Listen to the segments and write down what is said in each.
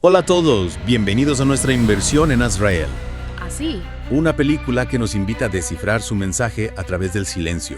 Hola a todos, bienvenidos a nuestra inversión en Azrael, Así. una película que nos invita a descifrar su mensaje a través del silencio.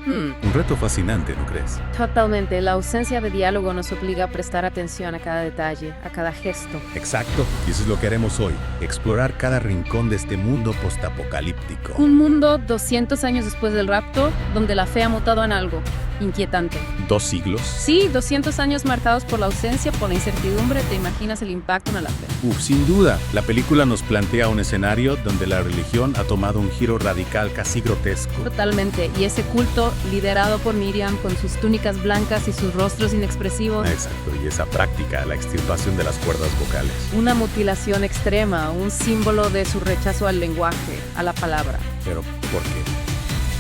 Un reto fascinante, ¿no crees? Totalmente. La ausencia de diálogo nos obliga a prestar atención a cada detalle, a cada gesto. Exacto, y eso es lo que haremos hoy, explorar cada rincón de este mundo postapocalíptico. Un mundo 200 años después del rapto, donde la fe ha mutado en algo inquietante. 2 siglos. Sí, 200 años marcados por la ausencia, por la incertidumbre. ¿Te imaginas el impacto en la fe? Sin duda, la película nos plantea un escenario donde la religión ha tomado un giro radical casi grotesco. Totalmente. Y ese culto, liderado por Miriam, con sus túnicas blancas y sus rostros inexpresivos. Exacto, y esa práctica, la extirpación de las cuerdas vocales. Una mutilación extrema, un símbolo de su rechazo al lenguaje, a la palabra. Pero, ¿por qué?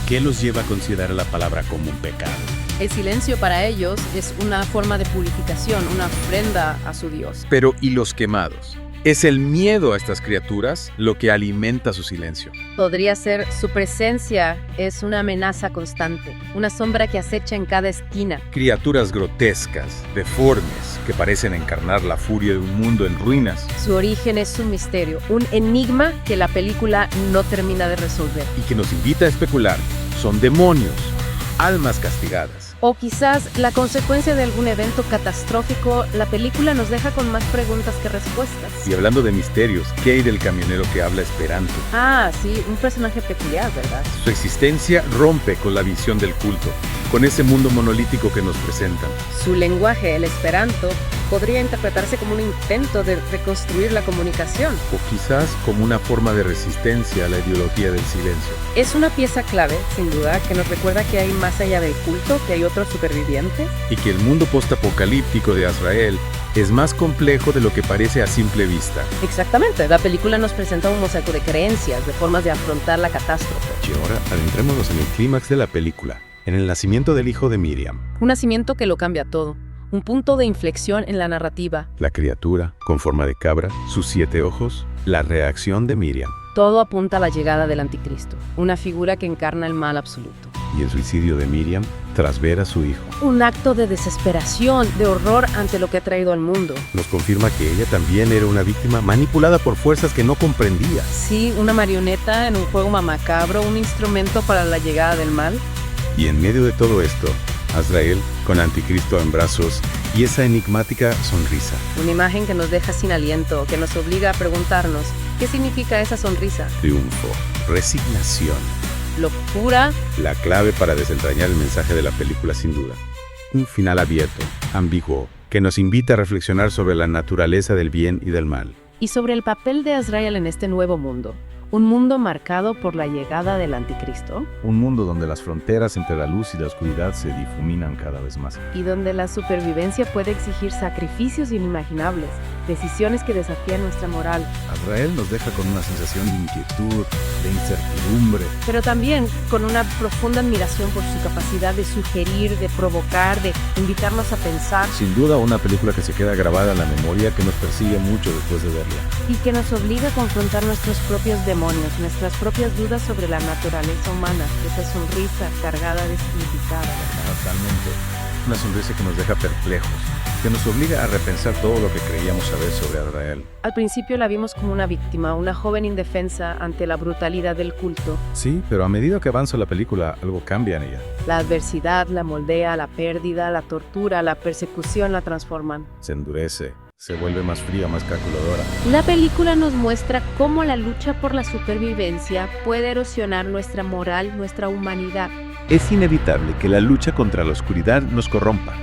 ¿Qué los lleva a considerar la palabra como un pecado? El silencio para ellos es una forma de purificación, una ofrenda a su Dios. Pero ¿y los quemados? ¿Es el miedo a estas criaturas lo que alimenta su silencio? Podría ser su presencia, es una amenaza constante, una sombra que acecha en cada esquina. Criaturas grotescas, deformes, que parecen encarnar la furia de un mundo en ruinas Su origen es un misterio, un enigma que la película no termina de resolver. y que nos invita a especular. Son demonios, almas castigadas. O quizás la consecuencia de algún evento catastrófico. La película nos deja con más preguntas que respuestas. Y hablando de misterios, ¿qué hay del camionero que habla esperanto? Ah, sí, un personaje peculiar, ¿verdad? Su existencia rompe con la visión del culto, con ese mundo monolítico que nos presentan. Su lenguaje, el esperanto, podría interpretarse como un intento de reconstruir la comunicación. O quizás como una forma de resistencia a la ideología del silencio. Es una pieza clave, sin duda, que nos recuerda que hay más allá del culto, que hay otros supervivientes. Y que el mundo postapocalíptico de Azrael es más complejo de lo que parece a simple vista. Exactamente, la película nos presenta un mosaico de creencias, de formas de afrontar la catástrofe. Y ahora adentrémonos en el clímax de la película, en el nacimiento del hijo de Miriam. Un nacimiento que lo cambia todo, un punto de inflexión en la narrativa. La criatura, con forma de cabra, sus 7 ojos, la reacción de Miriam Todo apunta a la llegada del anticristo, una figura que encarna el mal absoluto. y el suicidio de Miriam tras ver a su hijo. Un acto de desesperación, de horror ante lo que ha traído al mundo. Nos confirma que ella también era una víctima manipulada por fuerzas que no comprendía. Sí, una marioneta en un juego macabro, un instrumento para la llegada del mal. Y en medio de todo esto, Azrael, con Anticristo en brazos y esa enigmática sonrisa. Una imagen que nos deja sin aliento, que nos obliga a preguntarnos, ¿qué significa esa sonrisa? Triunfo, resignación. ¿Locura? La clave para desentrañar el mensaje de la película, sin duda. Un final abierto, ambiguo, que nos invita a reflexionar sobre la naturaleza del bien y del mal. Y sobre el papel de Azrael en este nuevo mundo. Un mundo marcado por la llegada del anticristo Un mundo donde las fronteras entre la luz y la oscuridad se difuminan cada vez más. y donde la supervivencia puede exigir sacrificios inimaginables, decisiones que desafían nuestra moral, Azrael nos deja con una sensación de inquietud, de incertidumbre. pero también con una profunda admiración por su capacidad de sugerir, de provocar, de invitarnos a pensar Sin duda una película que se queda grabada en la memoria, que nos persigue mucho después de verla. y que nos obliga a confrontar nuestros propios demonios, nuestras propias dudas sobre la naturaleza humana, esa sonrisa cargada de significado, ¿verdad? Totalmente. Una sonrisa que nos deja perplejos, que nos obliga a repensar todo lo que creíamos saber sobre Azrael. Al principio la vimos como una víctima, una joven indefensa ante la brutalidad del culto. Sí, pero a medida que avanza la película, algo cambia en ella. La adversidad la moldea, la pérdida, la tortura, la persecución la transforman. Se endurece, se vuelve más fría, más calculadora. La película nos muestra cómo la lucha por la supervivencia puede erosionar nuestra moral, nuestra humanidad. Es inevitable que la lucha contra la oscuridad nos corrompa.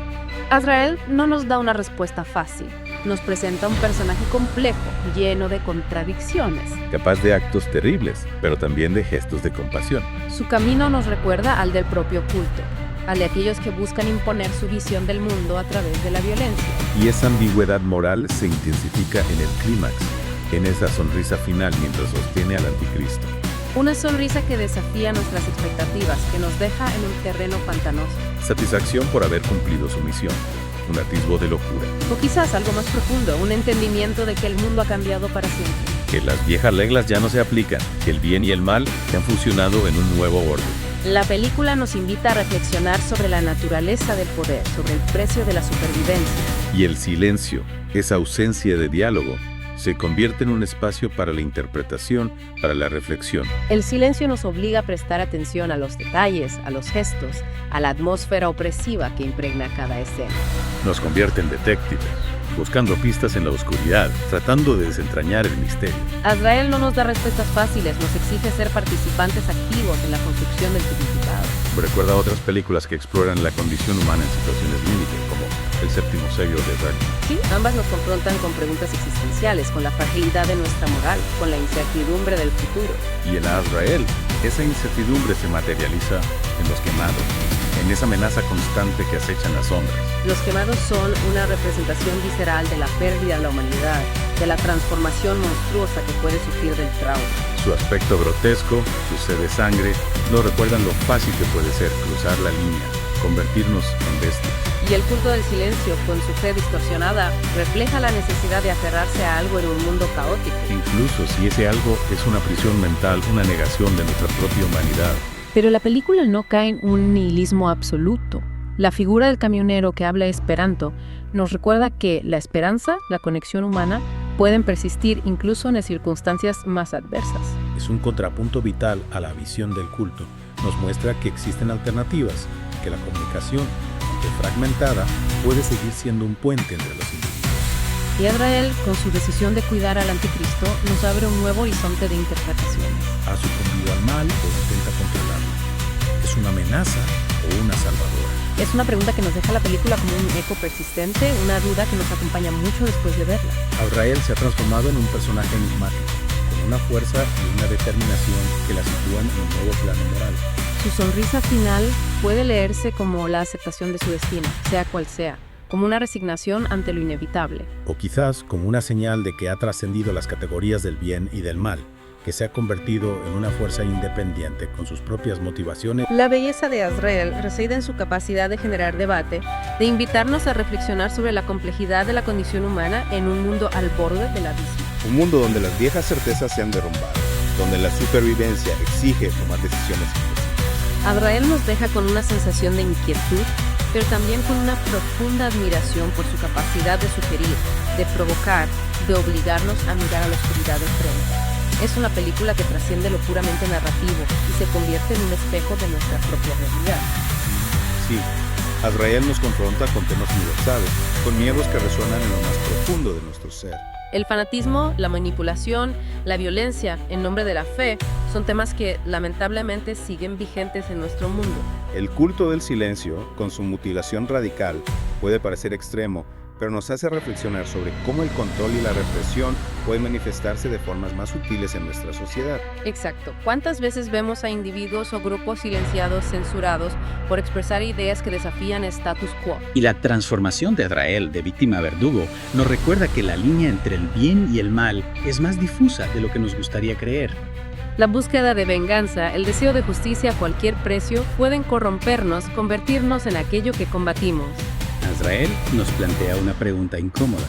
Azrael no nos da una respuesta fácil. Nos presenta un personaje complejo, lleno de contradicciones. Capaz de actos terribles, pero también de gestos de compasión. Su camino nos recuerda al del propio culto, al de aquellos que buscan imponer su visión del mundo a través de la violencia. Y esa ambigüedad moral se intensifica en el clímax, en esa sonrisa final mientras sostiene al anticristo. Una sonrisa que desafía nuestras expectativas, que nos deja en un terreno pantanoso. Satisfacción por haber cumplido su misión, un atisbo de locura. O quizás algo más profundo, un entendimiento de que el mundo ha cambiado para siempre. Que las viejas reglas ya no se aplican, que el bien y el mal se han fusionado en un nuevo orden. La película nos invita a reflexionar sobre la naturaleza del poder, sobre el precio de la supervivencia. Y el silencio, esa ausencia de diálogo, se convierte en un espacio para la interpretación, para la reflexión. El silencio nos obliga a prestar atención a los detalles, a los gestos, a la atmósfera opresiva que impregna cada escena. Nos convierte en detectives, buscando pistas en la oscuridad, tratando de desentrañar el misterio. Azrael no nos da respuestas fáciles, nos exige ser participantes activos en la construcción del significado. Recuerda otras películas que exploran la condición humana en situaciones límite, como El séptimo sello de Bernie. Sí, ambas nos confrontan con preguntas existenciales, con la fragilidad de nuestra moral, con la incertidumbre del futuro. Y en Azrael, esa incertidumbre se materializa en los quemados, en esa amenaza constante que acechan las sombras. Los quemados son una representación visceral de la pérdida de la humanidad, de la transformación monstruosa que puede sufrir del trauma. Su aspecto grotesco, su sed de sangre, nos recuerdan lo fácil que puede ser cruzar la línea, convertirnos en bestias. Y el culto del silencio, con su fe distorsionada, refleja la necesidad de aferrarse a algo en un mundo caótico. Incluso si ese algo es una prisión mental, una negación de nuestra propia humanidad. Pero la película no cae en un nihilismo absoluto. La figura del camionero que habla esperanto nos recuerda que la esperanza, la conexión humana, pueden persistir incluso en las circunstancias más adversas. Es un contrapunto vital a la visión del culto. Nos muestra que existen alternativas, que la comunicación, aunque fragmentada, puede seguir siendo un puente entre los individuos. Y Azrael, con su decisión de cuidar al anticristo, nos abre un nuevo horizonte de interpretaciones. ¿Ha sucumbido al mal o intenta controlarlo? ¿Es una amenaza o una salvadora? Es una pregunta que nos deja la película como un eco persistente, una duda que nos acompaña mucho después de verla. Azrael se ha transformado en un personaje enigmático, con una fuerza y una determinación que la sitúan en un nuevo plano moral. Su sonrisa final puede leerse como la aceptación de su destino, sea cual sea, como una resignación ante lo inevitable. O quizás como una señal de que ha trascendido las categorías del bien y del mal, que se ha convertido en una fuerza independiente con sus propias motivaciones. La belleza de Azrael reside en su capacidad de generar debate, de invitarnos a reflexionar sobre la complejidad de la condición humana en un mundo al borde del abismo. Un mundo donde las viejas certezas se han derrumbado, donde la supervivencia exige tomar decisiones imposibles. Azrael nos deja con una sensación de inquietud, pero también con una profunda admiración por su capacidad de sugerir, de provocar, de obligarnos a mirar a la oscuridad de frente. Es una película que trasciende lo puramente narrativo y se convierte en un espejo de nuestra propia realidad. Sí, Azrael nos confronta con temas universales, con miedos que resuenan en lo más profundo de nuestro ser. El fanatismo, la manipulación, la violencia en nombre de la fe son temas que lamentablemente siguen vigentes en nuestro mundo. El culto del silencio, con su mutilación radical, puede parecer extremo, pero nos hace reflexionar sobre cómo el control y la represión pueden manifestarse de formas más sutiles en nuestra sociedad. Exacto. ¿Cuántas veces vemos a individuos o grupos silenciados, censurados, por expresar ideas que desafían el status quo? Y la transformación de Azrael de víctima a verdugo nos recuerda que la línea entre el bien y el mal es más difusa de lo que nos gustaría creer. La búsqueda de venganza, el deseo de justicia a cualquier precio pueden corrompernos, convertirnos en aquello que combatimos. Azrael nos plantea una pregunta incómoda.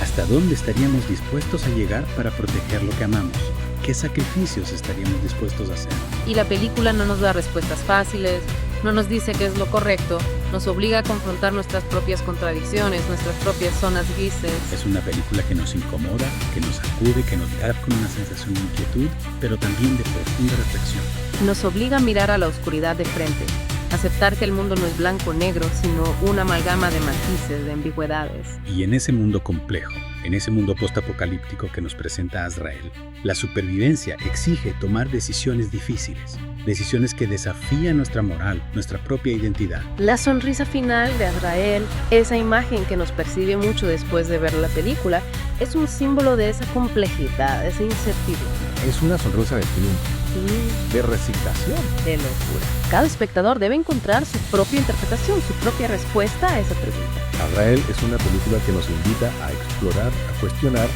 ¿Hasta dónde estaríamos dispuestos a llegar para proteger lo que amamos? ¿Qué sacrificios estaríamos dispuestos a hacer? Y la película no nos da respuestas fáciles, no nos dice qué es lo correcto, nos obliga a confrontar nuestras propias contradicciones, nuestras propias zonas grises. Es una película que nos incomoda, que nos sacude, que nos deja con una sensación de inquietud, pero también de profunda reflexión. Nos obliga a mirar a la oscuridad de frente, aceptar que el mundo no es blanco o negro, sino una amalgama de matices, de ambigüedades. Y en ese mundo complejo, en ese mundo postapocalíptico que nos presenta Azrael, la supervivencia exige tomar decisiones difíciles, decisiones que desafían nuestra moral, nuestra propia identidad. La sonrisa final de Azrael, esa imagen que nos percibe mucho después de ver la película, es un símbolo de esa complejidad, de esa incertidumbre. Es una sonrisa de triunfo, de resignación. De locura. Cada espectador debe encontrar su propia interpretación, su propia respuesta a esa pregunta. Azrael es una película que nos invita a explorar, a cuestionar,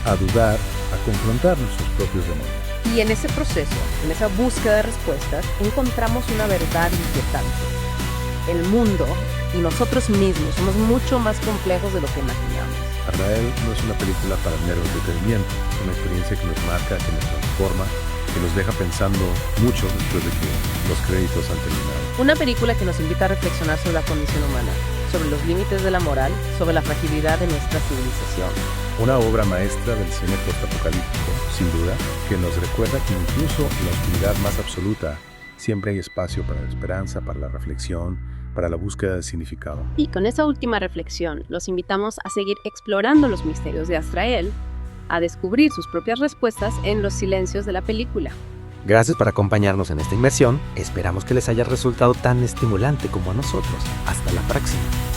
a dudar, a confrontar nuestros propios demonios. Y en ese proceso, en esa búsqueda de respuestas, encontramos una verdad inquietante. El mundo y nosotros mismos somos mucho más complejos de lo que imaginamos. Azrael no es una película para mero entretenimiento, es una experiencia que nos marca, que nos transforma, que nos deja pensando mucho después de que los créditos han terminado. Una película que nos invita a reflexionar sobre la condición humana, sobre los límites de la moral, sobre la fragilidad de nuestra civilización. Una obra maestra del cine postapocalíptico, sin duda, que nos recuerda que incluso en la oscuridad más absoluta siempre hay espacio para la esperanza, para la reflexión, para la búsqueda de significado. Y con esa última reflexión, los invitamos a seguir explorando los misterios de Azrael, a descubrir sus propias respuestas en los silencios de la película. Gracias por acompañarnos en esta inmersión. Esperamos que les haya resultado tan estimulante como a nosotros. Hasta la próxima.